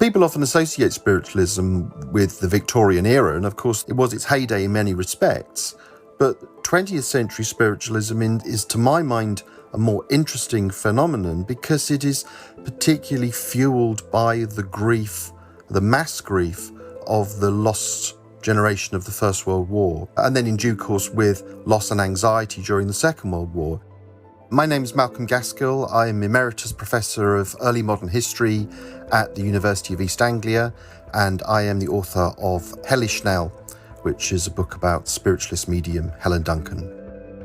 People often associate spiritualism with the Victorian era, and of course it was its heyday in many respects. But 20th century spiritualism is, to my mind, a more interesting phenomenon because it is particularly fueled by the grief, the mass grief of the lost generation of the First World War, and then in due course with loss and anxiety during the Second World War. My name is Malcolm Gaskill. I am Emeritus Professor of Early Modern History at the University of East Anglia, and I am the author of Hellish Nell, which is a book about spiritualist medium Helen Duncan.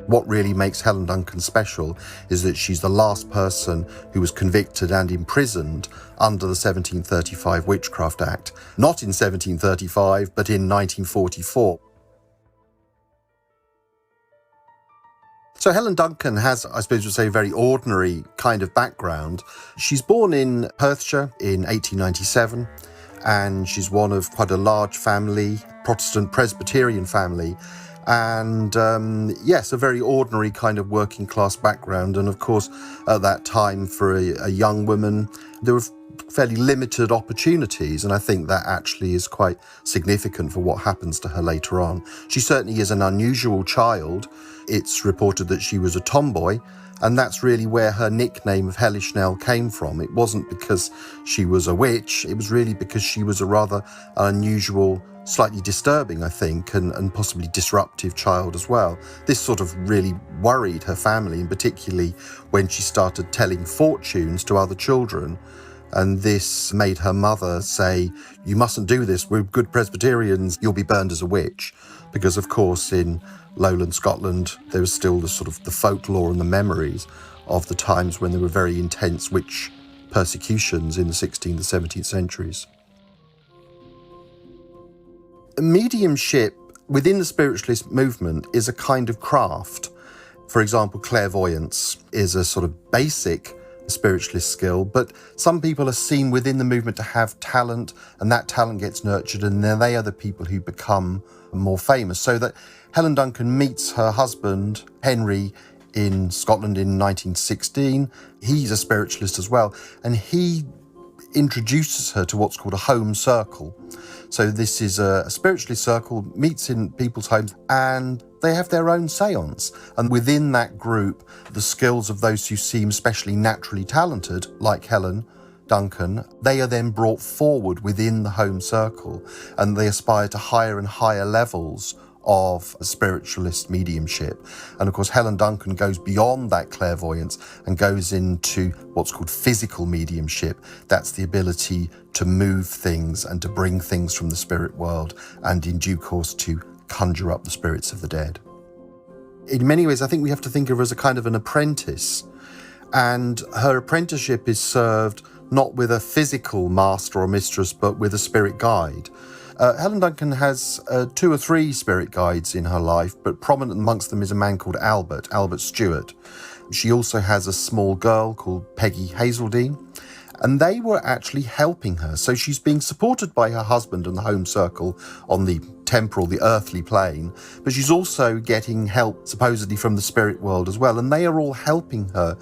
What really makes Helen Duncan special is that she's the last person who was convicted and imprisoned under the 1735 Witchcraft Act, not in 1735, but in 1944. So Helen Duncan has, I suppose you'd say, a very ordinary kind of background. She's born in Perthshire in 1897, and she's one of quite a large family, Protestant Presbyterian family, and yes, a very ordinary kind of working class background. And of course, at that time, for a young woman, there were fairly limited opportunities, and I think that actually is quite significant for what happens to her later on. She certainly is an unusual child. It's reported that she was a tomboy, and that's really where her nickname of Hellish Nell came from. It wasn't because she was a witch, it was really because she was a rather unusual, slightly disturbing, I think, and possibly disruptive child as well. This sort of really worried her family, and particularly when she started telling fortunes to other children. And this made her mother say, "You mustn't do this, we're good Presbyterians, you'll be burned as a witch." Because of course in lowland Scotland there was still the sort of the folklore and the memories of the times when there were very intense witch persecutions in the 16th and 17th centuries. Mediumship within the spiritualist movement is a kind of craft. For example, clairvoyance is a sort of basic spiritualist skill, but some people are seen within the movement to have talent, and that talent gets nurtured, and then they are the people who become more famous. So that Helen Duncan meets her husband, Henry, in Scotland in 1916. He's a spiritualist as well, and he introduces her to what's called a home circle. So this is a spiritualist circle, meets in people's homes, and they have their own seance. And within that group, the skills of those who seem especially naturally talented, like Helen Duncan, they are then brought forward within the home circle, and they aspire to higher and higher levels of spiritualist mediumship. And of course, Helen Duncan goes beyond that clairvoyance and goes into what's called physical mediumship. That's the ability to move things and to bring things from the spirit world, and in due course to conjure up the spirits of the dead. In many ways, I think we have to think of her as a kind of an apprentice, and her apprenticeship is served not with a physical master or mistress, but with a spirit guide. Helen Duncan has 2 or 3 spirit guides in her life, but prominent amongst them is a man called Albert Stewart. She also has a small girl called Peggy Hazeldine, and they were actually helping her. So she's being supported by her husband and the home circle on the temporal, the earthly plane, but she's also getting help supposedly from the spirit world as well, and they are all helping her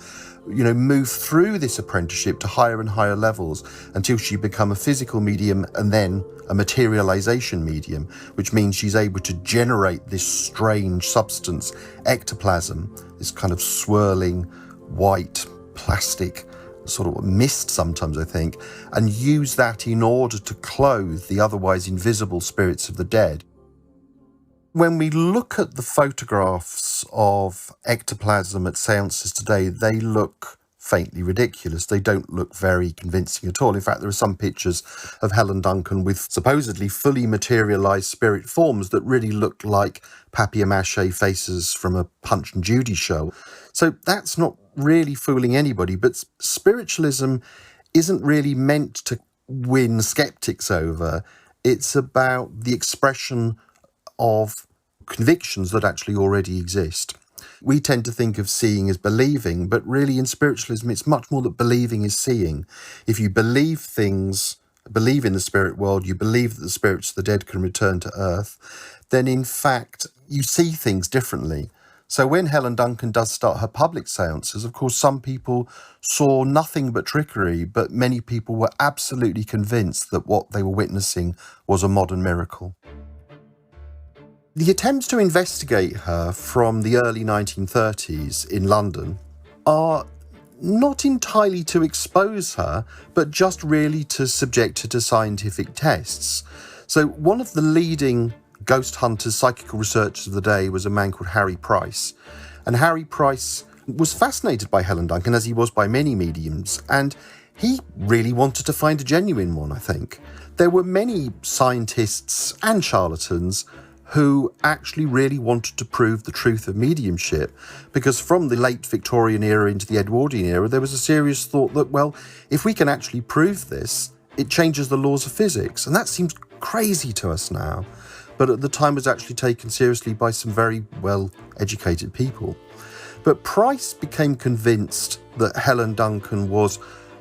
move through this apprenticeship to higher and higher levels until she become a physical medium and then a materialization medium, which means she's able to generate this strange substance, ectoplasm, this kind of swirling white plastic sort of mist sometimes, I think, and use that in order to clothe the otherwise invisible spirits of the dead. When we look at the photographs of ectoplasm at seances today, they look faintly ridiculous. They don't look very convincing at all. In fact, there are some pictures of Helen Duncan with supposedly fully materialised spirit forms that really look like papier-mâché faces from a Punch and Judy show. So that's not really fooling anybody, but spiritualism isn't really meant to win skeptics over. It's about the expression of convictions that actually already exist. We tend to think of seeing as believing, but really in spiritualism, it's much more that believing is seeing. If you believe things, believe in the spirit world, you believe that the spirits of the dead can return to earth, then in fact, you see things differently. So when Helen Duncan does start her public seances, of course, some people saw nothing but trickery, but many people were absolutely convinced that what they were witnessing was a modern miracle. The attempts to investigate her from the early 1930s in London are not entirely to expose her, but just really to subject her to scientific tests. So one of the leading ghost hunters, psychical researchers of the day was a man called Harry Price. And Harry Price was fascinated by Helen Duncan, as he was by many mediums, and he really wanted to find a genuine one, I think. There were many scientists and charlatans who actually really wanted to prove the truth of mediumship, because from the late Victorian era into the Edwardian era, there was a serious thought that, well, if we can actually prove this, it changes the laws of physics. And that seems crazy to us now, but at the time was actually taken seriously by some very well-educated people. But Price became convinced that Helen Duncan was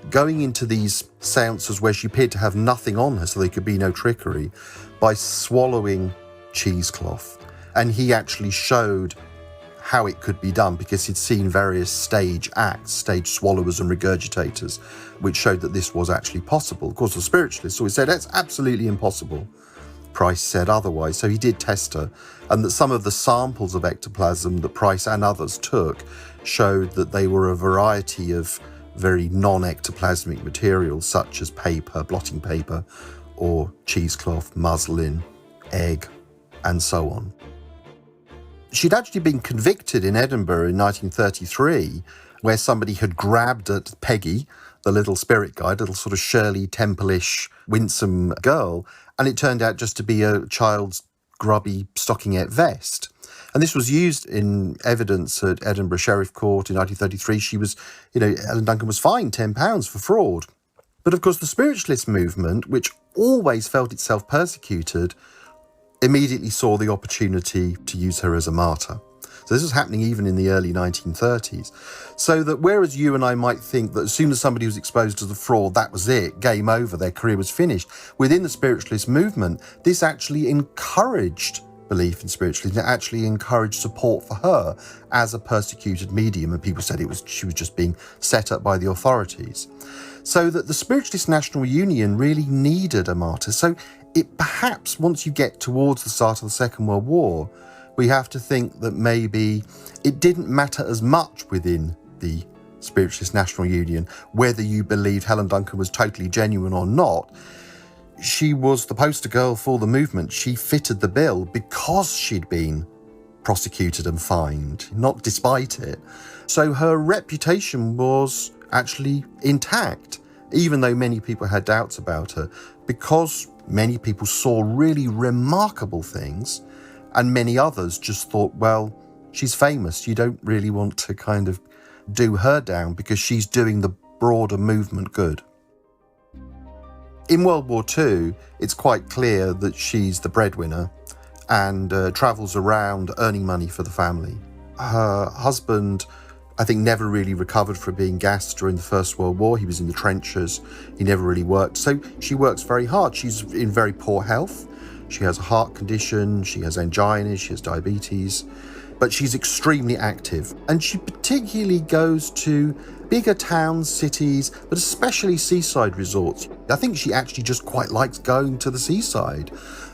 going into these seances where she appeared to have nothing on her, so there could be no trickery, by swallowing cheesecloth. And he actually showed how it could be done, because he'd seen various stage acts, stage swallowers and regurgitators, which showed that this was actually possible. Of course, the spiritualists always said that's absolutely impossible. Price said otherwise, so he did test her, and that some of the samples of ectoplasm that Price and others took showed that they were a variety of very non-ectoplasmic materials, such as paper, blotting paper, or cheesecloth, muslin, egg, and so on. She'd actually been convicted in Edinburgh in 1933, where somebody had grabbed at Peggy, the little spirit guide, little sort of Shirley Temple-ish, winsome girl, and it turned out just to be a child's grubby stockingette vest. And this was used in evidence at Edinburgh Sheriff Court in 1933. She was, Helen Duncan was fined £10 for fraud. But of course, the spiritualist movement, which always felt itself persecuted, immediately saw the opportunity to use her as a martyr. So this was happening even in the early 1930s. So that whereas you and I might think that as soon as somebody was exposed as a fraud, that was it, game over, their career was finished, within the spiritualist movement, this actually encouraged belief in spiritualism. It actually encouraged support for her as a persecuted medium, and people said she was just being set up by the authorities. So that the Spiritualist National Union really needed a martyr. So it perhaps, once you get towards the start of the Second World War, we have to think that maybe it didn't matter as much within the Spiritualist National Union whether you believed Helen Duncan was totally genuine or not. She was the poster girl for the movement. She fitted the bill because she'd been prosecuted and fined, not despite it. So her reputation was actually intact, even though many people had doubts about her, because many people saw really remarkable things, and many others just thought, well, she's famous. You don't really want to kind of do her down because she's doing the broader movement good. In World War II, it's quite clear that she's the breadwinner and travels around earning money for the family. Her husband, I think, never really recovered from being gassed during the First World War. He was in the trenches. He never really worked. So she works very hard. She's in very poor health. She has a heart condition, she has angina, she has diabetes, but she's extremely active. And she particularly goes to bigger towns, cities, but especially seaside resorts. I think she actually just quite likes going to the seaside.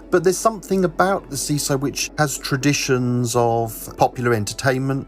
But there's something about the seaside which has traditions of popular entertainment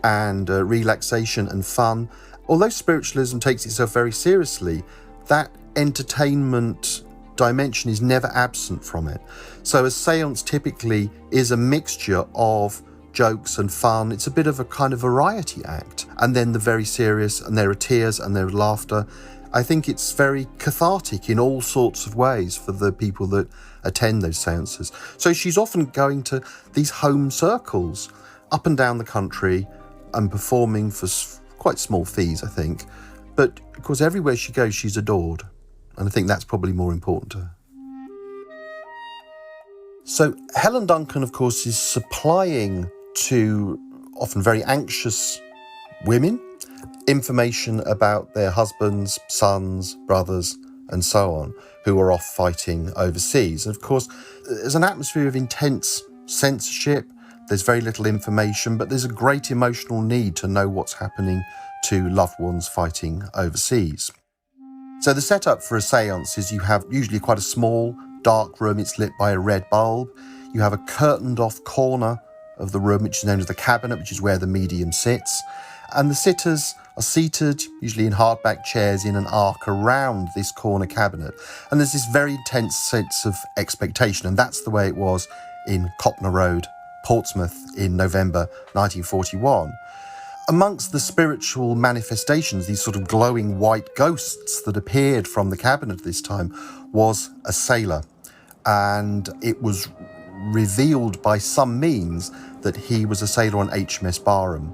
and relaxation and fun. Although spiritualism takes itself very seriously, that entertainment dimension is never absent from it. So a seance typically is a mixture of jokes and fun. It's a bit of a kind of variety act. And then the very serious, and there are tears and there is laughter. I think it's very cathartic in all sorts of ways for the people that attend those seances. So she's often going to these home circles up and down the country and performing for quite small fees, I think. But of course, everywhere she goes, she's adored. And I think that's probably more important to her. So Helen Duncan, of course, is supplying to often very anxious women information about their husbands, sons, brothers, and so on, who are off fighting overseas. And of course, there's an atmosphere of intense censorship. There's very little information, but there's a great emotional need to know what's happening to loved ones fighting overseas. So the setup for a seance is you have usually quite a small, dark room. It's lit by a red bulb. You have a curtained off corner of the room, which is known as the cabinet, which is where the medium sits. And the sitters are seated, usually in hardback chairs, in an arc around this corner cabinet. And there's this very intense sense of expectation. And that's the way it was in Copner Road, Portsmouth, in November 1941. Amongst the spiritual manifestations, these sort of glowing white ghosts that appeared from the cabinet this time, was a sailor. And it was revealed by some means that he was a sailor on HMS Barham,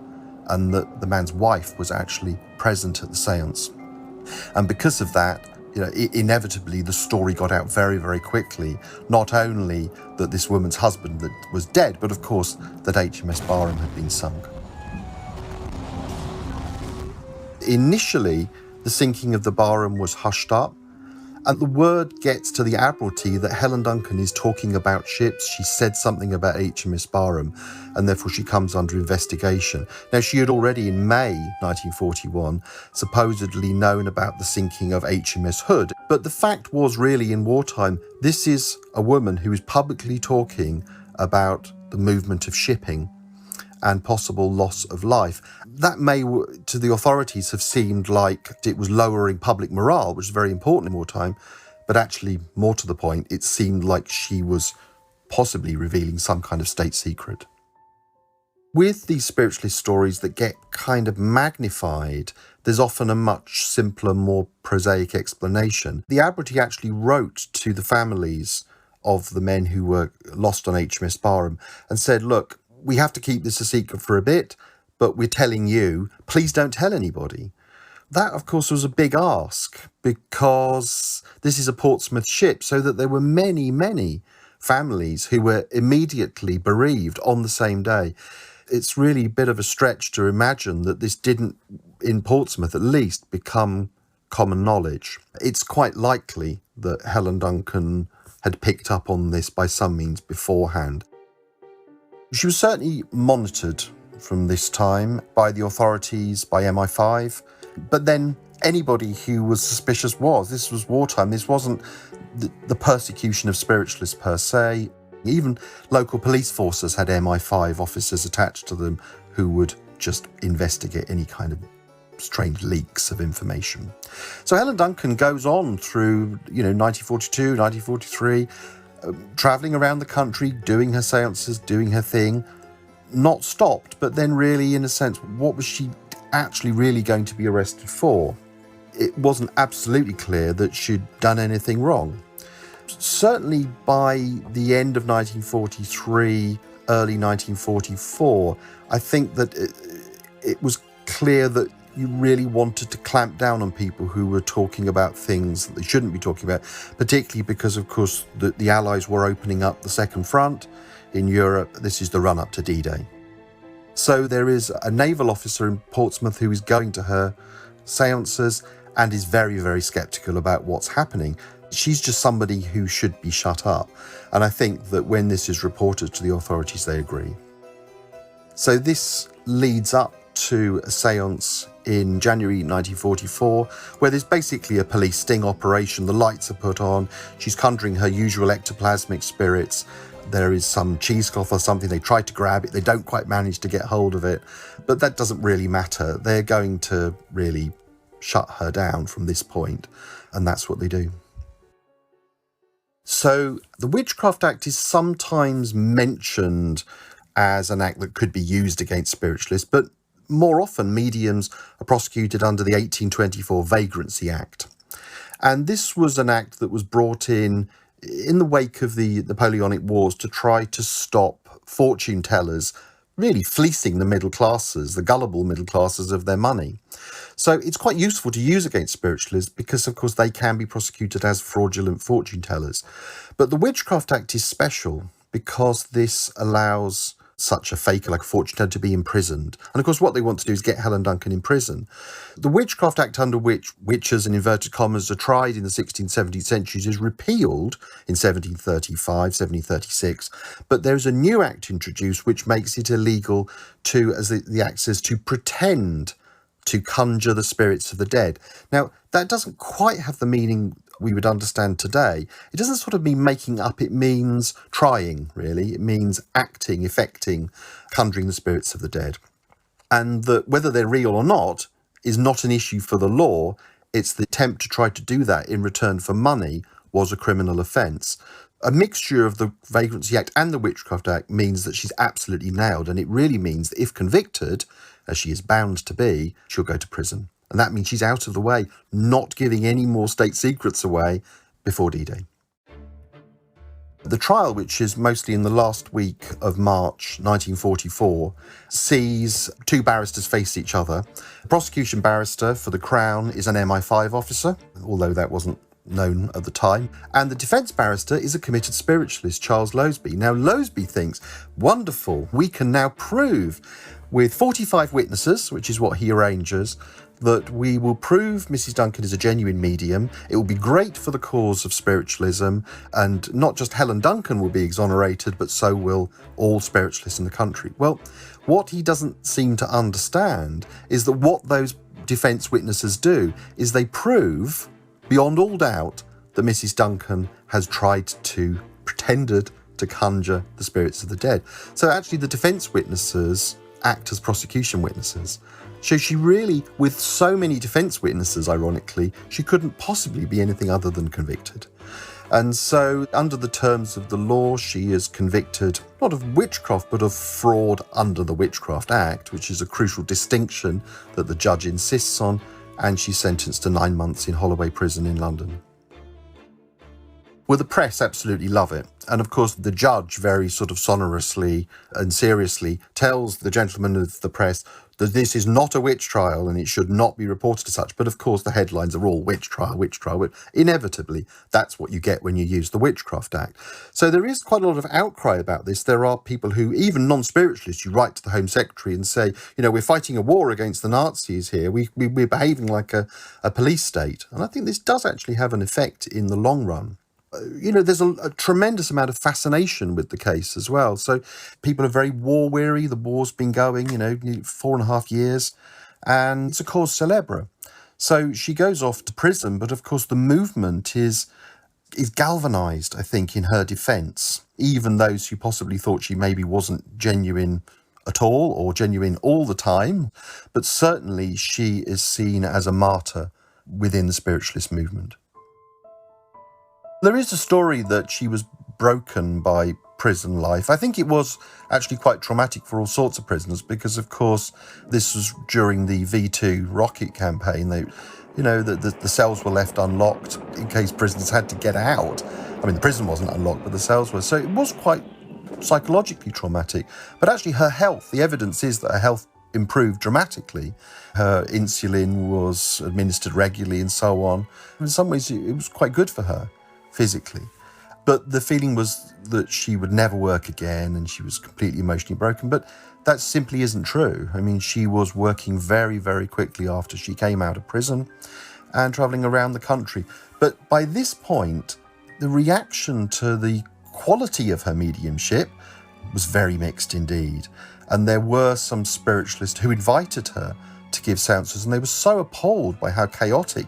and that the man's wife was actually present at the seance. And because of that, inevitably the story got out very, very quickly. Not only that this woman's husband was dead, but of course that HMS Barham had been sunk. Initially, the sinking of the Barham was hushed up, and the word gets to the Admiralty that Helen Duncan is talking about ships. She said something about HMS Barham, and therefore she comes under investigation. Now, she had already in May 1941 supposedly known about the sinking of HMS Hood, but the fact was really in wartime, this is a woman who is publicly talking about the movement of shipping and possible loss of life. That may, to the authorities, have seemed like it was lowering public morale, which is very important in wartime, but actually, more to the point, it seemed like she was possibly revealing some kind of state secret. With these spiritualist stories that get kind of magnified, there's often a much simpler, more prosaic explanation. The Admiralty actually wrote to the families of the men who were lost on HMS Barham and said, look, we have to keep this a secret for a bit, but we're telling you, please don't tell anybody. That, of course, was a big ask because this is a Portsmouth ship, so that there were many, many families who were immediately bereaved on the same day. It's really a bit of a stretch to imagine that this didn't, in Portsmouth at least, become common knowledge. It's quite likely that Helen Duncan had picked up on this by some means beforehand. She was certainly monitored from this time by the authorities, by MI5, but then anybody who was suspicious was. This was wartime. This wasn't the persecution of spiritualists per se. Even local police forces had MI5 officers attached to them who would just investigate any kind of strange leaks of information. So Helen Duncan goes on through, 1942, 1943, travelling around the country, doing her seances, doing her thing, not stopped, but then really, in a sense, what was she actually really going to be arrested for? It wasn't absolutely clear that she'd done anything wrong. Certainly by the end of 1943, early 1944, I think that it was clear that you really wanted to clamp down on people who were talking about things that they shouldn't be talking about, particularly because, of course, the Allies were opening up the second front in Europe. This is the run-up to D-Day. So there is a naval officer in Portsmouth who is going to her seances and is very, very sceptical about what's happening. She's just somebody who should be shut up. And I think that when this is reported to the authorities, they agree. So this leads up to a seance in January 1944, where there's basically a police sting operation. The lights are put on. She's conjuring her usual ectoplasmic spirits. There is some cheesecloth or something. They try to grab it. They don't quite manage to get hold of it. But that doesn't really matter. They're going to really shut her down from this point. And that's what they do. So the Witchcraft Act is sometimes mentioned as an act that could be used against spiritualists, but more often mediums are prosecuted under the 1824 Vagrancy Act. And this was an act that was brought in the wake of the Napoleonic Wars to try to stop fortune tellers really fleecing the middle classes, the gullible middle classes, of their money. So it's quite useful to use against spiritualists because, of course, they can be prosecuted as fraudulent fortune tellers. But the Witchcraft Act is special because this allows such a faker like a fortune teller to be imprisoned. And of course, what they want to do is get Helen Duncan in prison. The Witchcraft Act, under which witches and inverted commas are tried in the 16th, 17th centuries, is repealed in 1735, 1736. But there's a new act introduced which makes it illegal to, as the act says, to pretend to conjure the spirits of the dead. Now, that doesn't quite have the meaning we would understand today. It doesn't sort of mean making up, it means trying, really. It means acting, effecting, conjuring the spirits of the dead. And that whether they're real or not is not an issue for the law. It's the attempt to try to do that in return for money was a criminal offence. A mixture of the Vagrancy Act and the Witchcraft Act means that she's absolutely nailed, and it really means that if convicted, as she is bound to be, she'll go to prison. And that means she's out of the way, not giving any more state secrets away before D-Day. The trial, which is mostly in the last week of March 1944, sees two barristers face each other. The prosecution barrister for the Crown is an MI5 officer, although that wasn't known at the time. And the defence barrister is a committed spiritualist, Charles Lowsby. Now, Lowsby thinks, wonderful, we can now prove with 45 witnesses, which is what he arranges, that we will prove Mrs. Duncan is a genuine medium. It will be great for the cause of spiritualism, and not just Helen Duncan will be exonerated, but so will all spiritualists in the country. Well, what he doesn't seem to understand is that what those defence witnesses do is they prove, beyond all doubt, that Mrs. Duncan has pretended to conjure the spirits of the dead. So actually the defence witnesses act as prosecution witnesses. So she really, with so many defence witnesses, ironically, she couldn't possibly be anything other than convicted. And so, under the terms of the law, she is convicted, not of witchcraft, but of fraud under the Witchcraft Act, which is a crucial distinction that the judge insists on, and she's sentenced to 9 months in Holloway Prison in London. Well, the press absolutely love it. And of course, the judge very sort of sonorously and seriously tells the gentlemen of the press that this is not a witch trial and it should not be reported as such. But of course, the headlines are all witch trial, witch trial. But inevitably, that's what you get when you use the Witchcraft Act. So there is quite a lot of outcry about this. There are people who, even non-spiritualists, who write to the Home Secretary and say, you know, we're fighting a war against the Nazis here. We're behaving like a police state. And I think this does actually have an effect in the long run. You know, there's a tremendous amount of fascination with the case as well. So people are very war weary. The war's been going, 4.5 years, and it's a cause célèbre. So she goes off to prison, but of course the movement is galvanised, I think, in her defence. Even those who possibly thought she maybe wasn't genuine at all or genuine all the time, but certainly she is seen as a martyr within the spiritualist movement. There is a story that she was broken by prison life. I think it was actually quite traumatic for all sorts of prisoners because, of course, this was during the V2 rocket campaign. The cells were left unlocked in case prisoners had to get out. I mean, the prison wasn't unlocked, but the cells were. So it was quite psychologically traumatic. But actually her health, the evidence is that her health improved dramatically. Her insulin was administered regularly and so on. In some ways, it was quite good for her physically. But the feeling was that she would never work again and she was completely emotionally broken. But that simply isn't true. I mean, she was working very, very quickly after she came out of prison and travelling around the country. But by this point, the reaction to the quality of her mediumship was very mixed indeed. And there were some spiritualists who invited her to give seances, and they were so appalled by how chaotic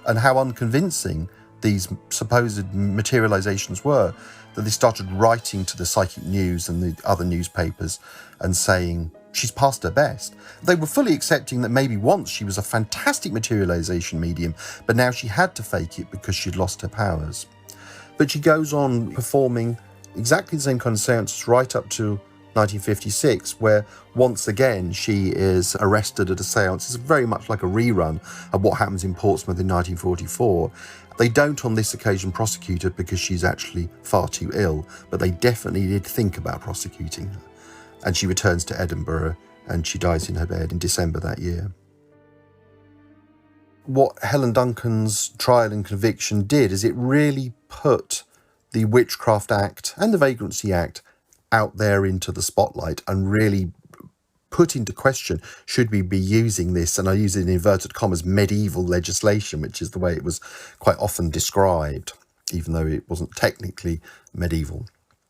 and how unconvincing these supposed materializations were, that they started writing to the Psychic News and the other newspapers and saying she's past her best. They were fully accepting that maybe once she was a fantastic materialization medium, but now she had to fake it because she'd lost her powers. But she goes on performing exactly the same kind of seances right up to 1956, where once again she is arrested at a seance. It's very much like a rerun of what happens in Portsmouth in 1944. They don't on this occasion prosecute her because she's actually far too ill, but they definitely did think about prosecuting her. And she returns to Edinburgh and she dies in her bed in December that year. What Helen Duncan's trial and conviction did is it really put the Witchcraft Act and the Vagrancy Act out there into the spotlight and really put into question, should we be using this, and I use it in inverted commas, medieval legislation, which is the way it was quite often described, even though it wasn't technically medieval.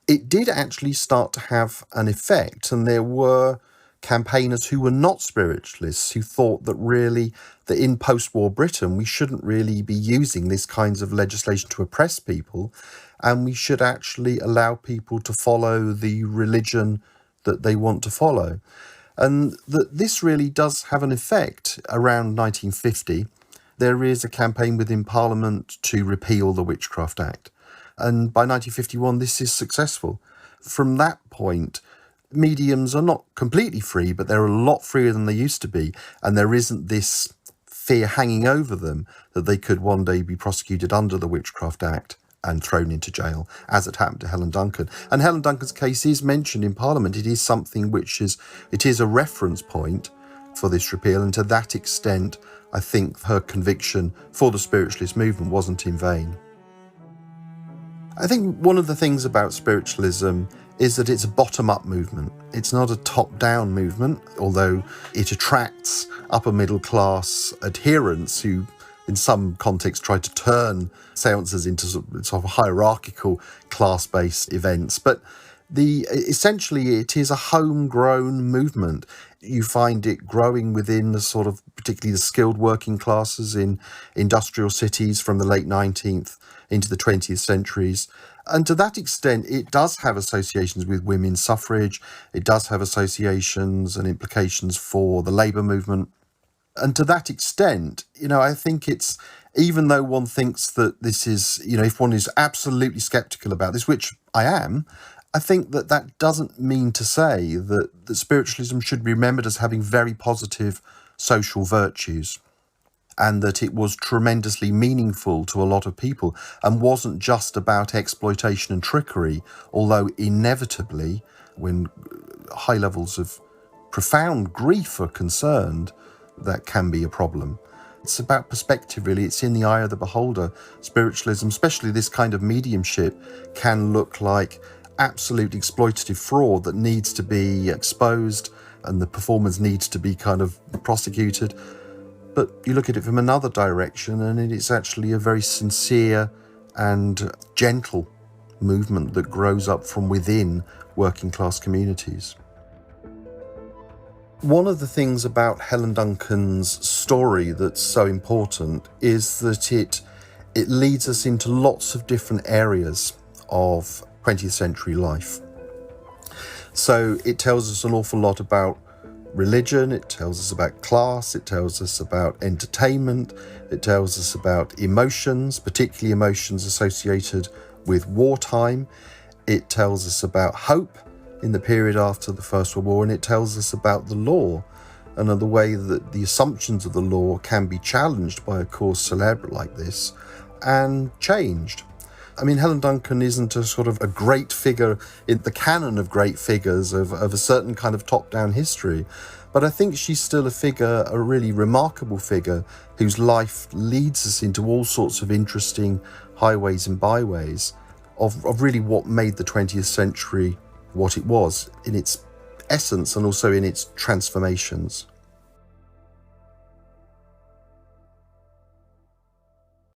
It did actually start to have an effect, and there were campaigners who were not spiritualists who thought that really that in post-war Britain we shouldn't really be using this kinds of legislation to oppress people, and we should actually allow people to follow the religion that they want to follow. And that this really does have an effect. Around 1950, there is a campaign within Parliament to repeal the Witchcraft Act. And by 1951, this is successful. From that point, mediums are not completely free, but they're a lot freer than they used to be. And there isn't this fear hanging over them that they could one day be prosecuted under the Witchcraft Act and thrown into jail, as it happened to Helen Duncan. And Helen Duncan's case is mentioned in Parliament. It is something which is a reference point for this repeal, and to that extent, I think her conviction for the spiritualist movement wasn't in vain. I think one of the things about spiritualism is that it's a bottom-up movement. It's not a top-down movement, although it attracts upper middle class adherents who in some contexts try to turn seances into sort of hierarchical class-based events. But essentially it is a homegrown movement. You find it growing within the sort of particularly the skilled working classes in industrial cities from the late 19th into the 20th centuries. And to that extent, it does have associations with women's suffrage. It does have associations and implications for the labour movement. And to that extent, I think it's, even though one thinks that this is, if one is absolutely sceptical about this, which I am, I think that that doesn't mean to say that spiritualism should be remembered as having very positive social virtues, and that it was tremendously meaningful to a lot of people and wasn't just about exploitation and trickery, although inevitably, when high levels of profound grief are concerned, that can be a problem. It's about perspective, really. It's in the eye of the beholder. Spiritualism, especially this kind of mediumship, can look like absolute exploitative fraud that needs to be exposed and the performance needs to be kind of prosecuted. But you look at it from another direction and it's actually a very sincere and gentle movement that grows up from within working class communities. One of the things about Helen Duncan's story that's so important is that it leads us into lots of different areas of 20th century life. So it tells us an awful lot about religion, it tells us about class, it tells us about entertainment, it tells us about emotions, particularly emotions associated with wartime. It tells us about hope in the period after the First World War, and it tells us about the law and the way that the assumptions of the law can be challenged by a cause célèbre like this and changed. I mean, Helen Duncan isn't a sort of a great figure in the canon of great figures of a certain kind of top-down history, but I think she's still a really remarkable figure whose life leads us into all sorts of interesting highways and byways of really what made the 20th century what it was in its essence and also in its transformations.